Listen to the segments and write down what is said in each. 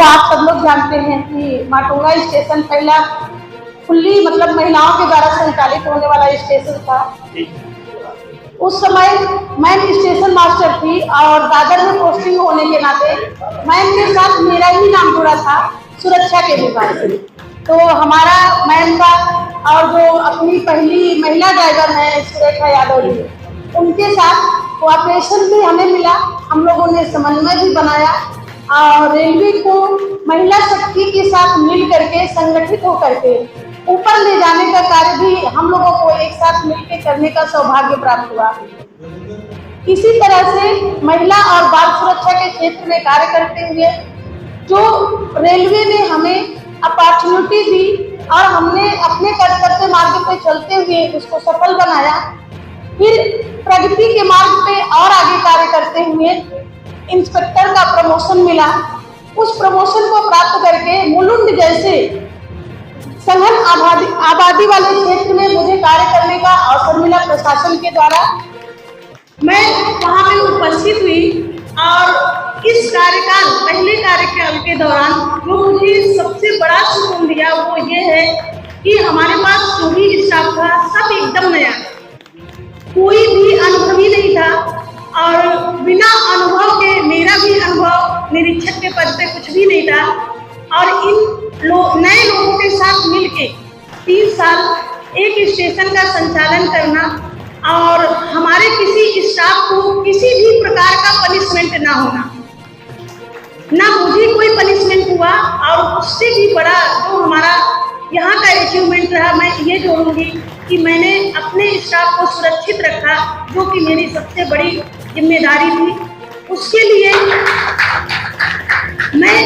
तो आप सब लोग जानते हैं कि माटुंगा स्टेशन पहला खुली मतलब महिलाओं के द्वारा संचालित होने वाला स्टेशन था। उस समय मैं स्टेशन मास्टर थी और दादर में पोस्टिंग होने के नाते मैम के साथ मेरा ही नाम जुड़ा था सुरक्षा के विभाग से। तो हमारा मैम का और जो अपनी पहली महिला ड्राइवर है सुरेखा यादव जी, उनके साथ कोऑपरेशन भी हमें मिला। हम लोगों ने समन्वय भी बनाया और रेलवे को महिला शक्ति के साथ मिल करके संगठित होकर के ऊपर ले जाने का कार्य भी हम लोगों को एक साथ मिलकर करने का सौभाग्य प्राप्त हुआ। इसी तरह से महिला और बाल सुरक्षा के क्षेत्र में कार्य करते हुए जो रेलवे ने हमें अपॉर्चुनिटी दी और हमने अपने कर्तव्य मार्ग पे चलते हुए उसको सफल बनाया। फिर प्रगति के मार्ग पे और आगे कार्य करते हुए इंस्पेक्टर का प्रमोशन मिला। उस प्रमोशन को प्राप्त करके मुलुंड जैसे सघन आबादी वाले क्षेत्र में मुझे कार्य करने का अवसर मिला प्रशासन के द्वारा। मैं वहां पे उपस्थित हुई और इस कार्यकाल पहले कार्यकाल के दौरान जो मुझे सबसे बड़ा सुकून दिया वो ये है कि हमारे पास जो भी स्टाफ था सब एकदम नया, कोई भी अनुभवी नहीं था और बिना अनुभव के मेरा भी अनुभव निरीक्षक के पद पे कुछ भी नहीं था। और इन नए लोगों के साथ मिलके 3 साल एक स्टेशन का संचालन करना और हमारे किसी स्टाफ को किसी भी प्रकार का पनिशमेंट ना होना, ना मुझे कोई पनिशमेंट हुआ। और उससे भी बड़ा जो हमारा यहाँ का अचीवमेंट रहा, मैं ये जोड़ूंगी कि मैंने अपने स्टाफ को सुरक्षित रखा, जो कि मेरी सबसे बड़ी जिम्मेदारी थी। उसके लिए मैं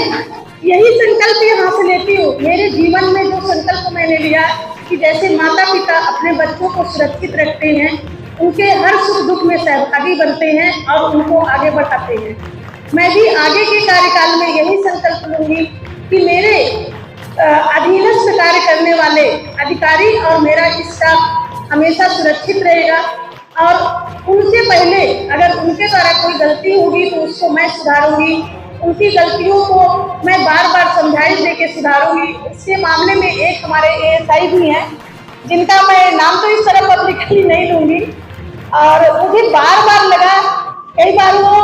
यही संकल्प यहाँ से लेती हूँ। मेरे जीवन में जो संकल्प मैंने लिया कि जैसे माता पिता अपने बच्चों को सुरक्षित रखते हैं, उनके हर सुख दुख में सहभागी बनते हैं और उनको आगे बढ़ाते हैं, मैं भी आगे के कार्यकाल में यही संकल्प लूंगी कि मेरे अधीनस्थ कार्य करने वाले अधिकारी और मेरा स्टाफ हमेशा सुरक्षित रहेगा। और उनसे पहले अगर उनके द्वारा कोई गलती होगी तो उसको मैं सुधारूंगी, उनकी गलतियों को मैं बार बार समझाइश देके सुधारूंगी। इसके मामले में एक हमारे ASI भी हैं जिनका मैं नाम तो इस तरह पब्लिकली नहीं लूंगी, और मुझे बार बार लगा, कई बार वो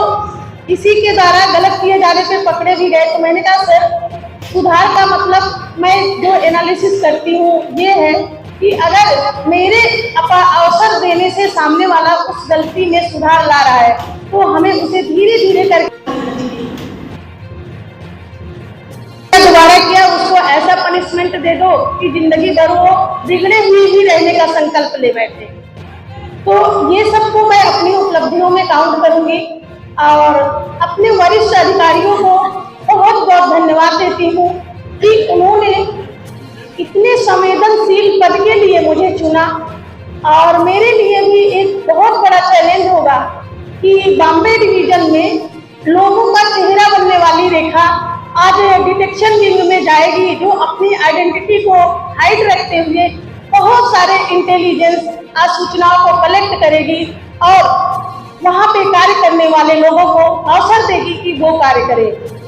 इसी के द्वारा गलत किए जाने पे पकड़े भी गए। तो मैंने कहा सर, सुधार का मतलब मैं जो एनालिसिस करती हूँ ये है कि अगर मेरे अवसर देने से सामने वाला उस गलती में सुधार ला रहा है तो हमें उसे धीरे धीरे करके दोबारा किया, उसको ऐसा पनिशमेंट दे दो कि जिंदगी भर वो बिगड़े हुए ही रहने का संकल्प ले बैठे। तो ये सबको मैं अपनी उपलब्धियों में काउंट करूंगी और अपने वरिष्ठ अधिकारियों को बहुत बहुत धन्यवाद देती हूँ कि उन्होंने इतने संवेदनशील पद के लिए मुझे चुना। और मेरे लिए भी एक बहुत बड़ा चैलेंज होगा कि बॉम्बे डिवीजन में लोगों का चेहरा बनने वाली रेखा आज डिटेक्शन विंग में जाएगी, जो अपनी आइडेंटिटी को हाइड रखते हुए बहुत सारे इंटेलिजेंस सूचनाओं को कलेक्ट करेगी और वहाँ पे कार्य करने वाले लोगों को अवसर देगी कि वो कार्य करें।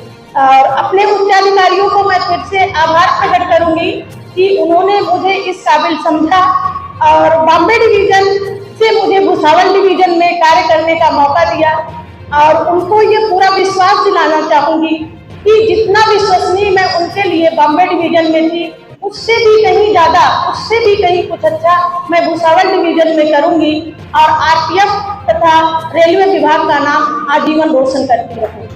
और अपने उच्चाधिकारियों को मैं फिर से आभार प्रकट करूंगी कि उन्होंने मुझे इस काबिल समझा और बॉम्बे डिवीजन से मुझे भुसावल डिवीजन में कार्य करने का मौका दिया। और उनको ये पूरा विश्वास दिलाना चाहूंगी कि जितना विश्वसनीय मैं उनके लिए बॉम्बे डिवीजन में थी, उससे भी कहीं ज्यादा, उससे भी कहीं कुछ अच्छा मैं भुसावल डिवीजन में करूंगी और RPF तथा रेलवे विभाग का नाम आजीवन रोशन करती रहूंगी।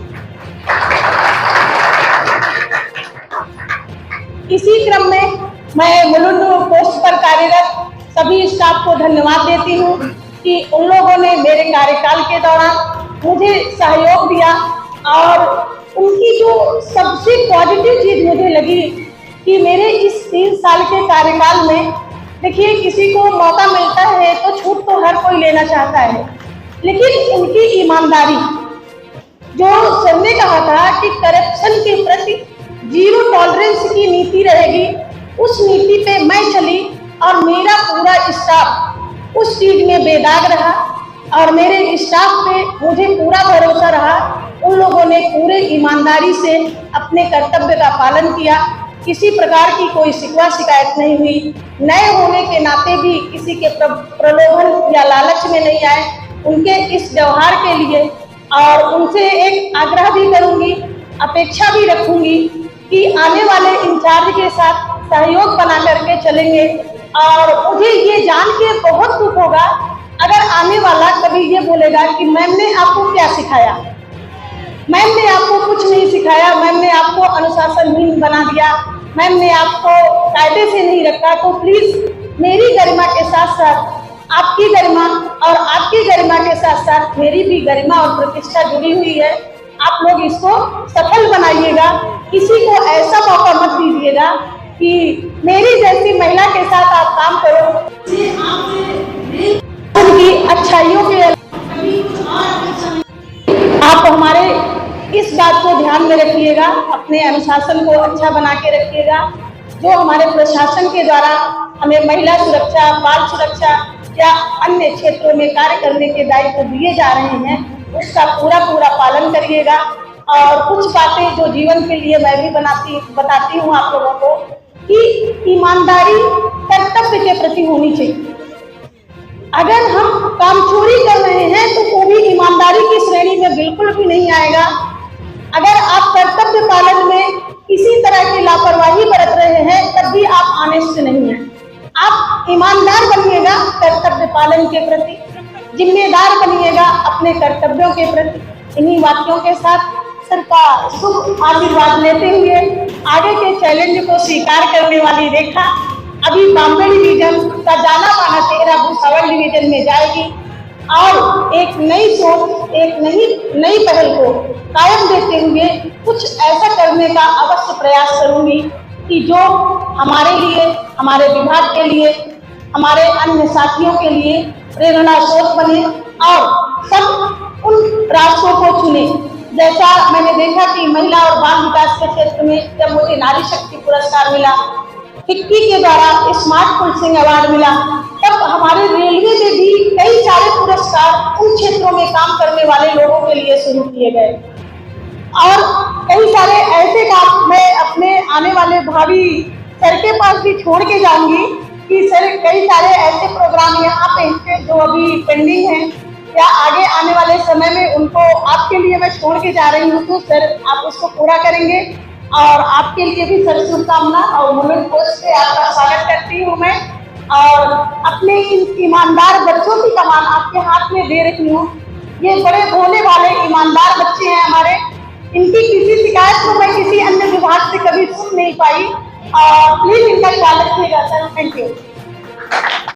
इसी क्रम में मैं मुलुंड पोस्ट पर कार्यरत सभी स्टाफ को धन्यवाद देती हूँ कि उन लोगों ने मेरे कार्यकाल के दौरान मुझे सहयोग दिया। और उनकी जो सबसे पॉजिटिव चीज मुझे लगी कि मेरे इस 3 साल के कार्यकाल में, देखिए किसी को मौका मिलता है तो छूट तो हर कोई लेना चाहता है, लेकिन उनकी ईमानदारी, जो सर ने कहा था कि करप्शन के प्रति 0 टॉलरेंस की नीति रहेगी, उस नीति पे मैं चली और मेरा पूरा स्टाफ उस चीज में बेदाग रहा और मेरे स्टाफ पे मुझे पूरा भरोसा रहा उन लोगों ने पूरे ईमानदारी से अपने कर्तव्य का पालन किया। किसी प्रकार की कोई शिकवा शिकायत नहीं हुई। नए होने के नाते भी किसी के प्रलोभन या लालच में नहीं आए। उनके इस व्यवहार के लिए और उनसे एक आग्रह भी करूंगी, अपेक्षा भी रखूंगी कि आने वाले इंचार्ज के साथ सहयोग बना करके चलेंगे। और मुझे ये जान के बहुत दुख होगा अगर आने वाला कभी ये बोलेगा कि मैम ने आपको क्या सिखाया, मैम ने आपको कुछ नहीं सिखाया, मैम ने आपको अनुशासनहीन बना दिया, मैम ने आपको कायदे से नहीं रखा। तो प्लीज मेरी गरिमा के साथ साथ आपकी गरिमा और आपकी गरिमा के साथ साथ मेरी भी गरिमा और प्रतिष्ठा जुड़ी हुई है। आप लोग इसको सफल बनाइएगा। किसी को ऐसा मौका मत दीजिएगा कि मेरी जैसी महिला के साथ आप काम करो, उनकी अच्छाइयों के आप हमारे इस बात को ध्यान में रखिएगा, अपने अनुशासन को अच्छा बना के रखिएगा। जो हमारे प्रशासन के द्वारा हमें महिला सुरक्षा, बाल सुरक्षा या अन्य क्षेत्रों में कार्य करने के दायित्व दिए जा रहे हैं, उसका पूरा पालन करिएगा। और कुछ बातें जो जीवन के लिए मैं भी बताती हूँ आप लोगों को कि ईमानदारी कर्तव्य के प्रति होनी चाहिए। अगर हम काम चोरी कर रहे हैं तो वो भी ईमानदारी की श्रेणी में बिल्कुल भी नहीं आएगा। अगर आप कर्तव्य पालन में किसी तरह की लापरवाही बरत रहे हैं तब भी आप ऑनेस्ट नहीं हैं। आप ईमानदार बनिएगा कर्तव्य पालन के प्रति, जिम्मेदार बनिएगा अपने कर्तव्यों के प्रति। इन्हीं वाक्यों के साथ सर का शुभ आशीर्वाद लेते हुए आगे के चैलेंज को स्वीकार करने वाली रेखा अभी बॉम्बे डिवीजन का जाना माना चेहरा भुसावल डिवीजन में जाएगी और एक नई सोच, एक नई पहल को कायम देते हुए कुछ ऐसा करने का अवश्य प्रयास करूंगी कि जो हमारे लिए, हमारे विभाग के लिए, हमारे अन्य साथियों के लिए प्रेरणा स्रोत बने और सब उन रास्तों को चुने। जैसा मैंने देखा कि महिला और बाल विकास के क्षेत्र में जब मुझे नारी शक्ति पुरस्कार मिला, फिक्की के द्वारा स्मार्ट पुलिसिंग अवार्ड मिला, तब हमारे रेलवे में भी कई सारे पुरस्कार उन क्षेत्रों में काम करने वाले लोगों के लिए शुरू किए गए। और कई सारे ऐसे काम मैं अपने आने वाले भावी सर के पास भी छोड़ के जाऊंगी कि सर कई सारे ऐसे प्रोग्राम यहाँ पे हैं जो अभी पेंडिंग हैं या आगे आने वाले समय में उनको आपके लिए मैं छोड़ के जा रही हूँ, तो सर आप उसको पूरा करेंगे। और आपके लिए भी सर शुभकामना और मूवमेंट पोस्ट से आपका स्वागत करती हूँ मैं। और अपने इन ईमानदार बच्चों की कमान आपके हाथ में दे रही हूँ। ये बड़े भोले वाले ईमानदार बच्चे हैं हमारे। इनकी किसी शिकायत को मैं किसी अन्य विभाग से कभी सुन नहीं पाई। और प्लीज इनका ख्याल रखिएगा सर। Thank you.